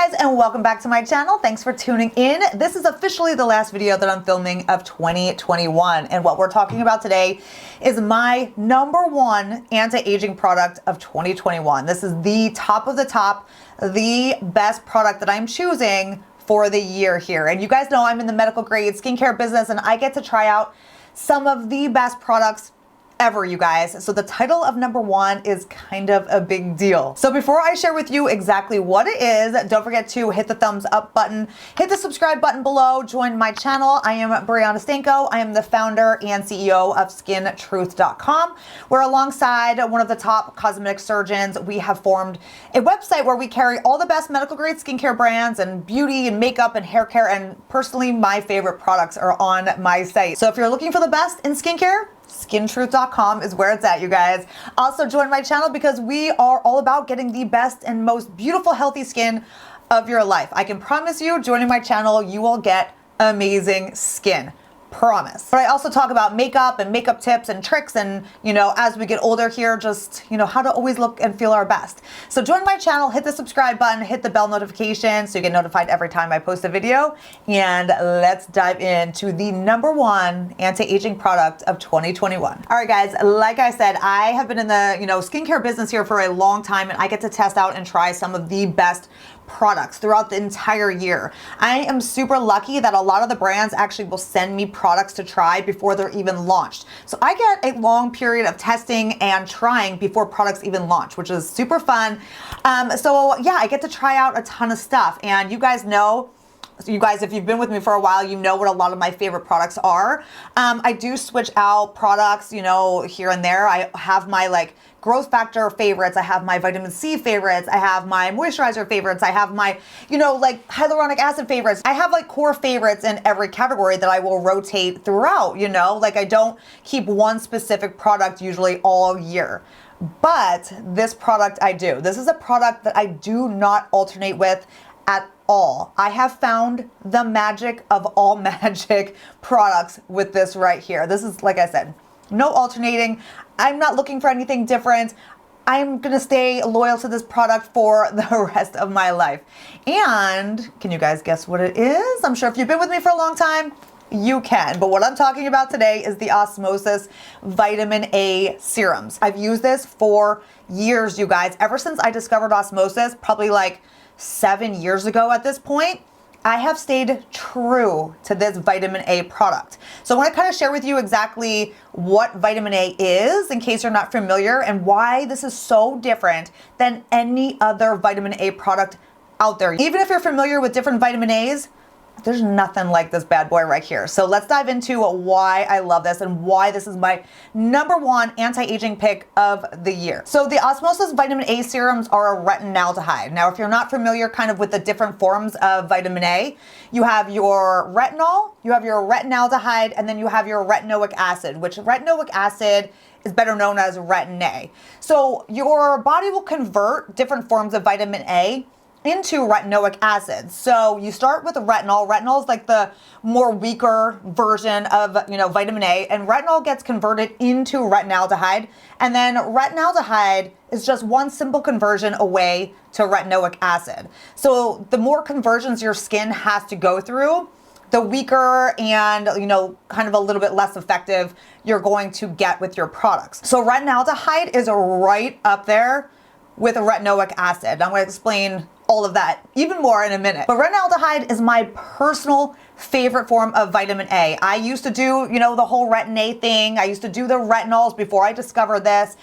guys, and welcome back to my channel. Thanks for tuning in. This is officially the last video that I'm filming of 2021, and what we're talking about today is my #1 anti-aging product of 2021. This is the top of the top, the best product that I'm choosing for the year here. And you guys know I'm in the medical grade skincare business, and I get to try out some of the best products ever, you guys. So the title of #1 is kind of a big deal. So before I share with you exactly what it is, don't forget to hit the thumbs up button, hit the subscribe button below, join my channel. I am Brianna Stanko. I am the founder and CEO of skintruth.com, where alongside one of the top cosmetic surgeons, we have formed a website where we carry all the best medical grade skincare brands and beauty and makeup and hair care, and personally my favorite products are on my site. So if you're looking for the best in skincare, skintruth.com is where it's at, you guys. Also join my channel because we are all about getting the best and most beautiful, healthy skin of your life. I can promise you, joining my channel, you will get amazing skin. Promise. But I also talk about makeup and makeup tips and tricks, and as we get older here, just how to always look and feel our best. So join my channel, hit the subscribe button, hit the bell notification so you get notified every time I post a video, and let's dive into the #1 anti-aging product of 2021. All right, guys, like I said, I have been in the skincare business here for a long time, and I get to test out and try some of the best products throughout the entire year. I am super lucky that a lot of the brands actually will send me products to try before they're even launched. So I get a long period of testing and trying before products even launch, which is super fun. So yeah, I get to try out a ton of stuff, and you guys, if you've been with me for a while, you know what a lot of my favorite products are. I do switch out products, here and there. I have my growth factor favorites. I have my vitamin C favorites. I have my moisturizer favorites. I have my, hyaluronic acid favorites. I have core favorites in every category that I will rotate throughout, I don't keep one specific product usually all year. But this product I do. This is a product that I do not alternate with at all. I have found the magic of all magic products with this right here. This is, like I said, no alternating. I'm not looking for anything different. I'm gonna stay loyal to this product for the rest of my life. And can you guys guess what it is? I'm sure if you've been with me for a long time, you can. But what I'm talking about today is the Osmosis Vitamin A serums. I've used this for years, you guys. Ever since I discovered Osmosis, probably 7 years ago at this point, I have stayed true to this vitamin A product. So I want to kind of share with you exactly what vitamin A is, in case you're not familiar, and why this is so different than any other vitamin A product out there. Even if you're familiar with different vitamin A's, there's nothing like this bad boy right here. So let's dive into why I love this and why this is my #1 anti-aging pick of the year. So the Osmosis Vitamin A serums are a retinaldehyde. Now, if you're not familiar kind of with the different forms of vitamin A, you have your retinol, you have your retinaldehyde, and then you have your retinoic acid, which retinoic acid is better known as retin-a. So your body will convert different forms of vitamin A into retinoic acid. So you start with retinol. Retinol is the more weaker version of vitamin A, and retinol gets converted into retinaldehyde, and then retinaldehyde is just one simple conversion away to retinoic acid. So the more conversions your skin has to go through, the weaker and kind of a little bit less effective you're going to get with your products. So retinaldehyde is right up there with retinoic acid. I'm going to explain all of that even more in a minute. But retinaldehyde is my personal favorite form of vitamin A. I used to do, the whole retin-a thing. I used to do the retinols before I discovered this.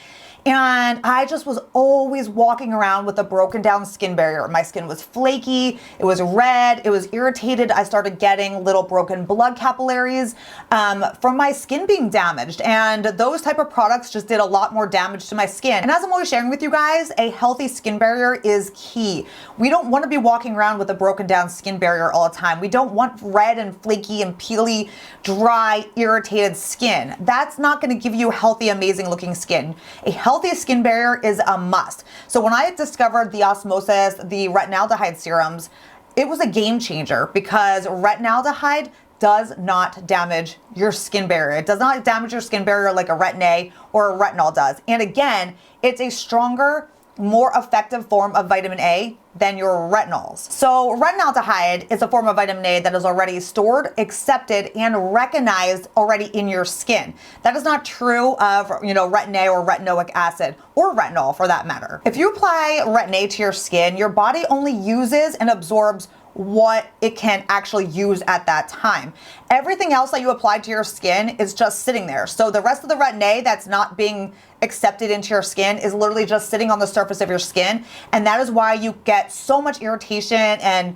And I just was always walking around with a broken down skin barrier. My skin was flaky, it was red, it was irritated. I started getting little broken blood capillaries from my skin being damaged. And those type of products just did a lot more damage to my skin. And as I'm always sharing with you guys, a healthy skin barrier is key. We don't want to be walking around with a broken down skin barrier all the time. We don't want red and flaky and peely, dry, irritated skin. That's not going to give you healthy, amazing looking skin. A healthy skin barrier is a must. So when I discovered the Osmosis, the retinaldehyde serums, it was a game changer because retinaldehyde does not damage your skin barrier. It does not damage your skin barrier like a retin-a or a retinol does. And again, it's a stronger more effective form of vitamin A than your retinols. So retinaldehyde is a form of vitamin A that is already stored, accepted, and recognized already in your skin. That is not true of, retin-A or retinoic acid, or retinol for that matter. If you apply retin-A to your skin, your body only uses and absorbs what it can actually use at that time. Everything else that you apply to your skin is just sitting there. So the rest of the retin-A that's not being accepted into your skin is literally just sitting on the surface of your skin. And that is why you get so much irritation and,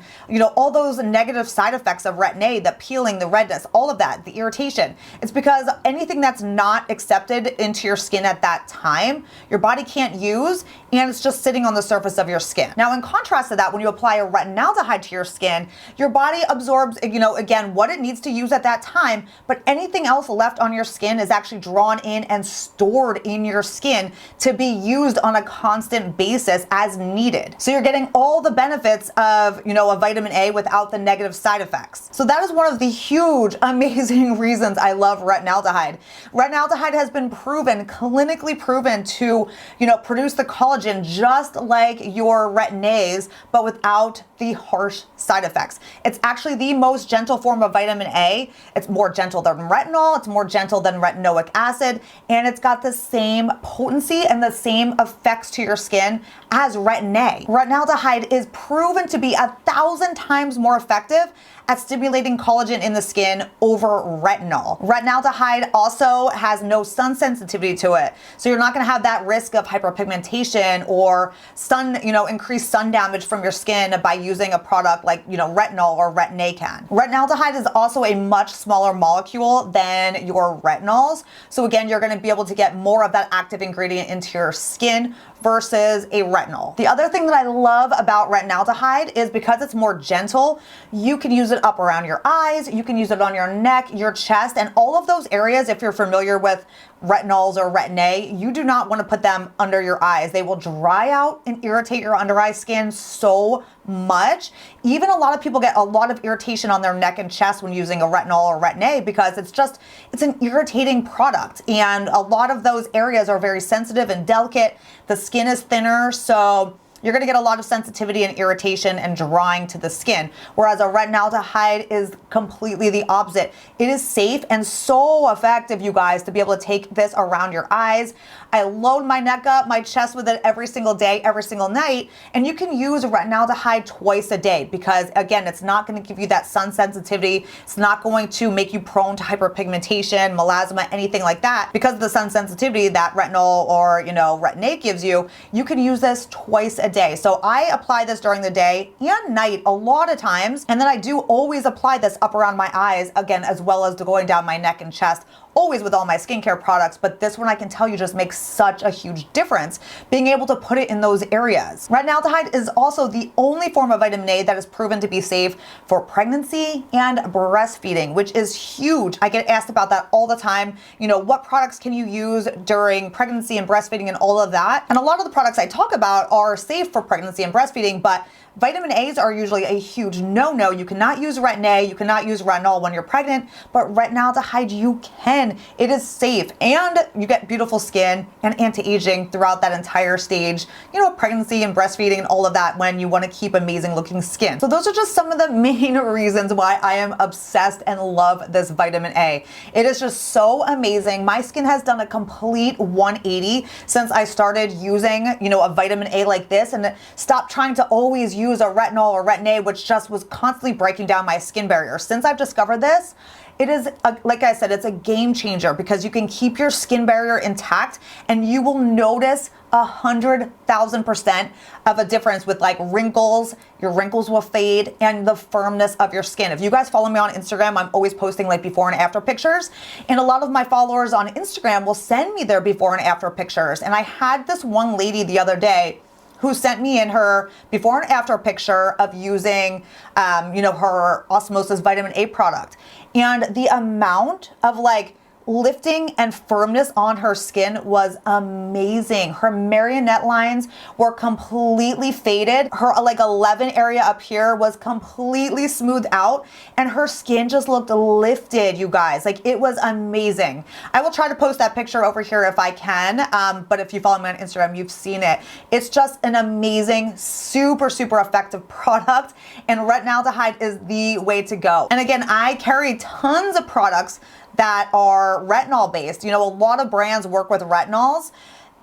all those negative side effects of retin-A, the peeling, the redness, all of that, the irritation. It's because anything that's not accepted into your skin at that time, your body can't use, and it's just sitting on the surface of your skin. Now, in contrast to that, when you apply a retinaldehyde to your skin, your body absorbs, again, what it needs to use at that time, but anything else left on your skin is actually drawn in and stored in your skin to be used on a constant basis as needed. So you're getting all the benefits of, a vitamin A without the negative side effects. So that is one of the huge, amazing reasons I love retinaldehyde. Retinaldehyde has been proven, clinically proven to, produce the collagen just like your retin-A's, but without the harsh side effects. It's actually the most gentle form of vitamin A. It's more gentle than retinol, it's more gentle than retinoic acid, and it's got the same potency and the same effects to your skin as retin-A. Retinaldehyde is proven to be 1,000 times more effective at stimulating collagen in the skin over retinol. Retinaldehyde also has no sun sensitivity to it. So you're not gonna have that risk of hyperpigmentation or sun, increased sun damage from your skin by using a product like, retinol or retin-A can. Retinaldehyde is also a much smaller molecule than your retinols. So again, you're gonna be able to get more of that active ingredient into your skin versus a retinol. The other thing that I love about retinaldehyde is because it's more gentle, you can use it up around your eyes, you can use it on your neck, your chest, and all of those areas. If you're familiar with retinols or retin-A, you do not want to put them under your eyes. They will dry out and irritate your under eye skin so much. Even a lot of people get a lot of irritation on their neck and chest when using a retinol or retin-A because it's an irritating product. And a lot of those areas are very sensitive and delicate. The skin is thinner, so you're gonna get a lot of sensitivity and irritation and drying to the skin. Whereas a retinaldehyde is completely the opposite. It is safe and so effective, you guys, to be able to take this around your eyes. I load my neck up, my chest with it every single day, every single night. And you can use retinaldehyde twice a day because again, it's not gonna give you that sun sensitivity. It's not going to make you prone to hyperpigmentation, melasma, anything like that. Because of the sun sensitivity that retinol or, retin-A gives you, you can use this twice a day. So I apply this during the day and night a lot of times. And then I do always apply this up around my eyes, again, as well as going down my neck and chest, always with all my skincare products. But this one I can tell you just makes such a huge difference, being able to put it in those areas. Retinaldehyde is also the only form of vitamin A that is proven to be safe for pregnancy and breastfeeding, which is huge. I get asked about that all the time. What products can you use during pregnancy and breastfeeding and all of that? And a lot of the products I talk about are safe for pregnancy and breastfeeding, but vitamin A's are usually a huge no-no. You cannot use retin-A, you cannot use retinol when you're pregnant, but retinaldehyde you can. It is safe and you get beautiful skin and anti-aging throughout that entire stage, pregnancy and breastfeeding and all of that when you want to keep amazing looking skin. So those are just some of the main reasons why I am obsessed and love this vitamin A. It is just so amazing. My skin has done a complete 180 since I started using, a vitamin A like this and stopped trying to always use a retinol or retin-A, which just was constantly breaking down my skin barrier. Since I've discovered this, it is, like I said, it's a game changer because you can keep your skin barrier intact and you will notice 100,000% of a difference with like wrinkles. Your wrinkles will fade and the firmness of your skin. If you guys follow me on Instagram, I'm always posting like before and after pictures. And a lot of my followers on Instagram will send me their before and after pictures. And I had this one lady the other day who sent me in her before and after picture of using, her Osmosis vitamin A product. And the amount of like lifting and firmness on her skin was amazing. Her marionette lines were completely faded. Her like 11 area up here was completely smoothed out, and her skin just looked lifted, you guys. Like, it was amazing. I will try to post that picture over here if I can, but if you follow me on Instagram, you've seen it. It's just an amazing, super, super effective product, and Retinaldehyde is the way to go. And again, I carry tons of products that are retinol based. You know, a lot of brands work with retinols.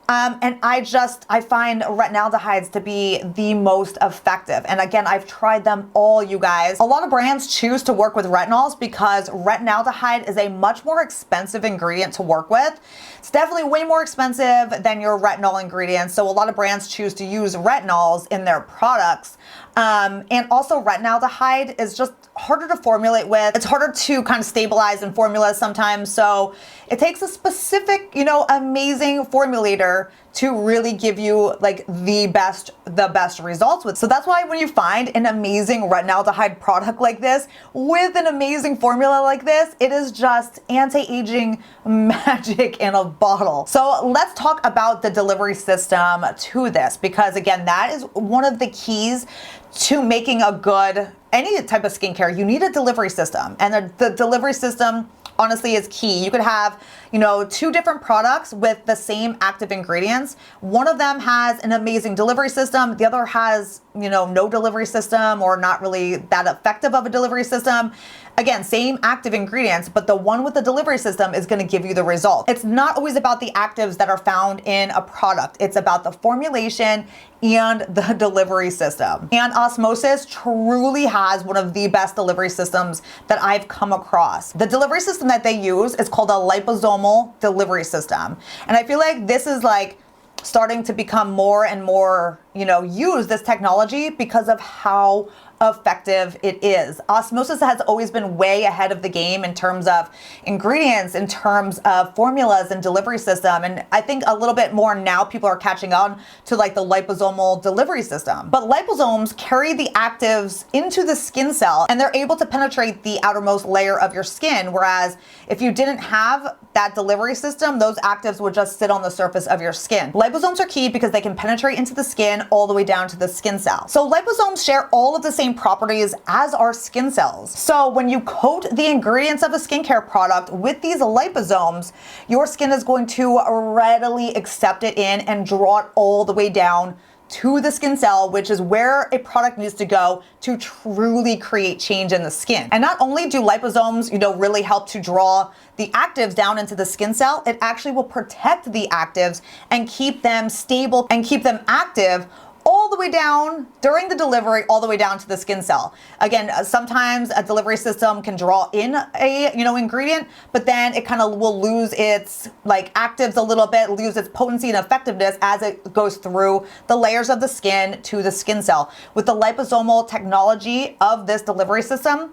And I find retinaldehydes to be the most effective. And again, I've tried them all, you guys. A lot of brands choose to work with retinols because retinaldehyde is a much more expensive ingredient to work with. It's definitely way more expensive than your retinol ingredients. So a lot of brands choose to use retinols in their products. And also retinaldehyde is just harder to formulate with. It's harder to kind of stabilize in formulas sometimes. So it takes a specific, you know, amazing formulator to really give you like the best results with. So that's why when you find an amazing retinaldehyde product like this with an amazing formula like this, it is just anti-aging magic in a bottle. So let's talk about the delivery system to this, because again, that is one of the keys to making a good, any type of skincare. You need a delivery system, and the delivery system honestly is key. You could have, you know, 2 different products with the same active ingredients. One of them has an amazing delivery system. The other has, you know, no delivery system, or not really that effective of a delivery system. Again, same active ingredients, but the one with the delivery system is going to give you the result. It's not always about the actives that are found in a product. It's about the formulation and the delivery system. And Osmosis truly has one of the best delivery systems that I've come across. The delivery system that they use is called a liposomal delivery system. And I feel like this is like starting to become more and more, you know, use this technology because of how effective it is. Osmosis has always been way ahead of the game in terms of ingredients, in terms of formulas and delivery system. And I think a little bit more now people are catching on to like the liposomal delivery system. But liposomes carry the actives into the skin cell, and they're able to penetrate the outermost layer of your skin. Whereas if you didn't have that delivery system, those actives would just sit on the surface of your skin. Liposomes are key because they can penetrate into the skin all the way down to the skin cell. So liposomes share all of the same properties as our skin cells. So when you coat the ingredients of a skincare product with these liposomes, your skin is going to readily accept it in and draw it all the way down to the skin cell, which is where a product needs to go to truly create change in the skin. And not only do liposomes, you know, really help to draw the actives down into the skin cell, it actually will protect the actives and keep them stable and keep them active all the way down during the delivery, all the way down to the skin cell. Again, sometimes a delivery system can draw in a, you know, ingredient, but then it kind of will lose its like actives a little bit, lose its potency and effectiveness as it goes through the layers of the skin to the skin cell. With the liposomal technology of this delivery system,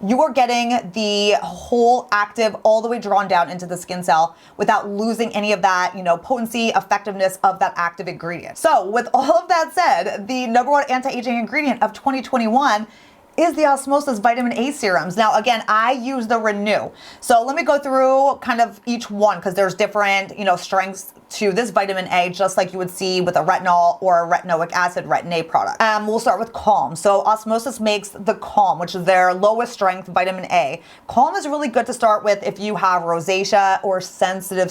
you are getting the whole active all the way drawn down into the skin cell without losing any of that, you know, potency, effectiveness of that active ingredient. So with all of that said, the #1 anti-aging ingredient of 2021 is the Osmosis Vitamin A serums. Now, again, I use the Renew. So let me go through kind of each one, because there's different, you know, strengths to this vitamin A, just like you would see with a retinol or a retinoic acid retin-A product. We'll start with Calm. So Osmosis makes the Calm, which is their lowest strength vitamin A. Calm is really good to start with if you have rosacea or sensitive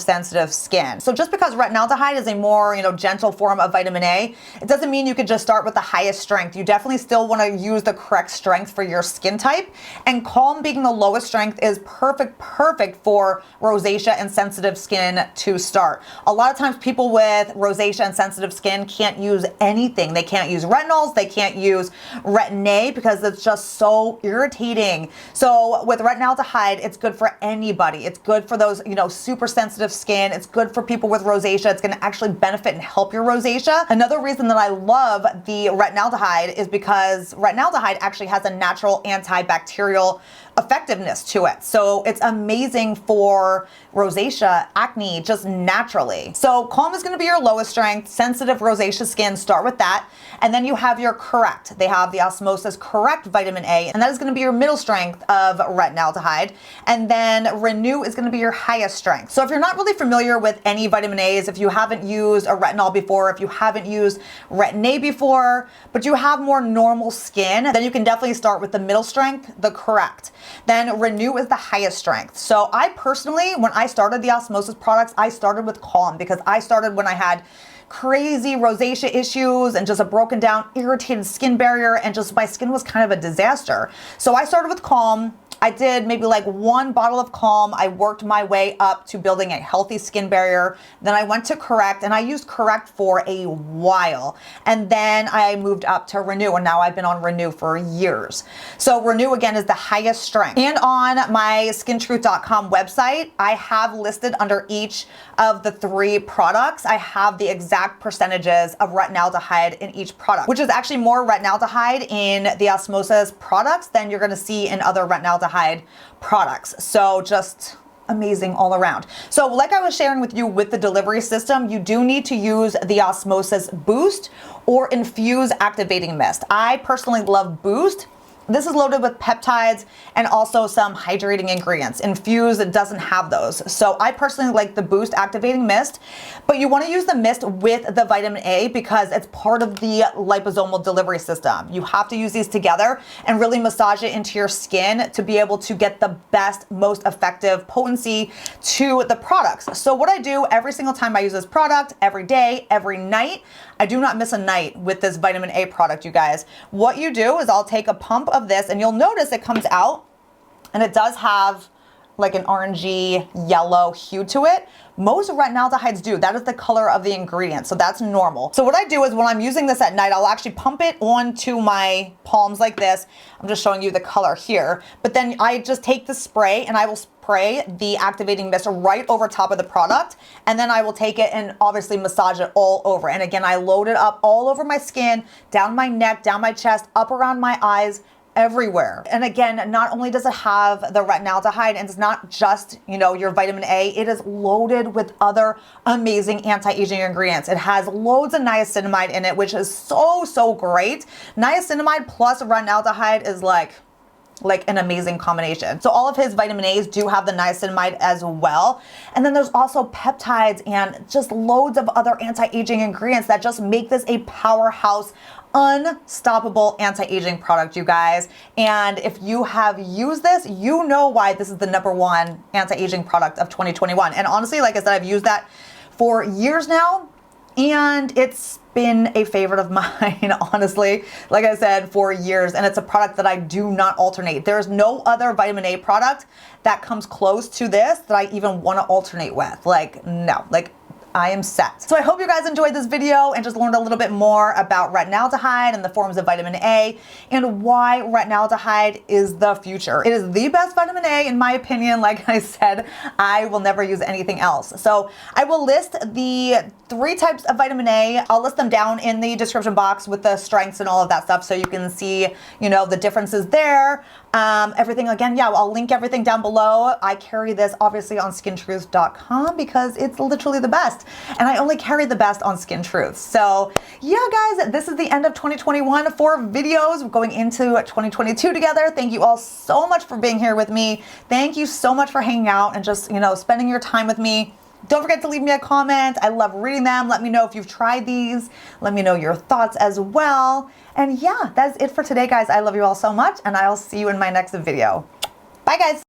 skin. So just because retinaldehyde is a more, you know, gentle form of vitamin A, it doesn't mean you could just start with the highest strength. You definitely still want to use the correct strength for your skin type. And Calm being the lowest strength is perfect for rosacea and sensitive skin to start. A lot of times people with rosacea and sensitive skin can't use anything. They can't use retinols, they can't use retin-A because it's just so irritating. So with retinaldehyde, it's good for anybody. It's good for those, you know, super sensitive skin. It's good for people with rosacea. It's going to actually benefit and help your rosacea. Another reason that I love the retinaldehyde is because retinaldehyde actually has a natural antibacterial effectiveness to it. So it's amazing for rosacea, acne, just naturally. So Calm is gonna be your lowest strength, sensitive rosacea skin, start with that. And then you have your Correct. They have the Osmosis Correct Vitamin A, and that is gonna be your middle strength of retinaldehyde. And then Renew is gonna be your highest strength. So if you're not really familiar with any vitamin A's, if you haven't used a retinol before, if you haven't used retin-a before, but you have more normal skin, then you can definitely start with the middle strength, the Correct. Then Renew is the highest strength. So I personally, when I started the Osmosis products, I started with Calm because I started when I had crazy rosacea issues and just a broken down, irritated skin barrier, and just my skin was kind of a disaster. So I started with Calm. I did maybe like 1 bottle of Calm. I worked my way up to building a healthy skin barrier. Then I went to Correct, and I used Correct for a while. And then I moved up to Renew, and now I've been on Renew for years. So Renew, again, is the highest strength. And on my skintruth.com website, I have listed under each of the 3 products, I have the exact percentages of retinaldehyde in each product, which is actually more retinaldehyde in the Osmosis products than you're gonna see in other retinaldehyde products. So just amazing all around. So like I was sharing with you with the delivery system, you do need to use the Osmosis Boost or Infuse Activating Mist. I personally love Boost. This is loaded with peptides and also some hydrating ingredients. Infuse doesn't have those. So I personally like the Boost Activating Mist, but you want to use the mist with the vitamin A because it's part of the liposomal delivery system. You have to use these together and really massage it into your skin to be able to get the best, most effective potency to the products. So what I do every single time I use this product, every day, every night, I do not miss a night with this vitamin A product, you guys. What you do is I'll take a pump of this, and you'll notice it comes out and it does have like an orangey yellow hue to it. Most retinaldehydes do. That is the color of the ingredient, so that's normal. So what I do is when I'm using this at night, I'll actually pump it onto my palms like this. I'm just showing you the color here. But then I just take the spray and I will spray the activating mist right over top of the product. And then I will take it and obviously massage it all over. And again, I load it up all over my skin, down my neck, down my chest, up around my eyes, everywhere. And again, not only does it have the retinaldehyde, and it's not just, you know, your vitamin A, it is loaded with other amazing anti-aging ingredients. It has loads of niacinamide in it, which is so great. Niacinamide plus retinaldehyde is like an amazing combination. So all of his vitamin A's do have the niacinamide as well. And then there's also peptides and just loads of other anti-aging ingredients that just make this a powerhouse, unstoppable anti-aging product, you guys. And if you have used this, you know why this is the #1 anti-aging product of 2021. And honestly, like I said, I've used that for years now, and it's been a favorite of mine, honestly, like I said, for years. And it's a product that I do not alternate. There's no other vitamin A product that comes close to this that I even want to alternate with. Like, no, like, I am set. So I hope you guys enjoyed this video and just learned a little bit more about retinaldehyde and the forms of vitamin A and why retinaldehyde is the future. It is the best vitamin A in my opinion. Like I said, I will never use anything else. So I will list the 3 types of vitamin A. I'll list them down in the description box with the strengths and all of that stuff so you can see, you know, the differences there. Everything again, yeah, I'll link everything down below. I carry this obviously on skintruth.com because it's literally the best. And I only carry the best on Skin Truth. So yeah, guys, this is the end of 2021 for videos going into 2022 together. Thank you all so much for being here with me. Thank you so much for hanging out and just, you know, spending your time with me. Don't forget to leave me a comment. I love reading them. Let me know if you've tried these. Let me know your thoughts as well. And yeah, that's it for today, guys. I love you all so much, and I'll see you in my next video. Bye, guys.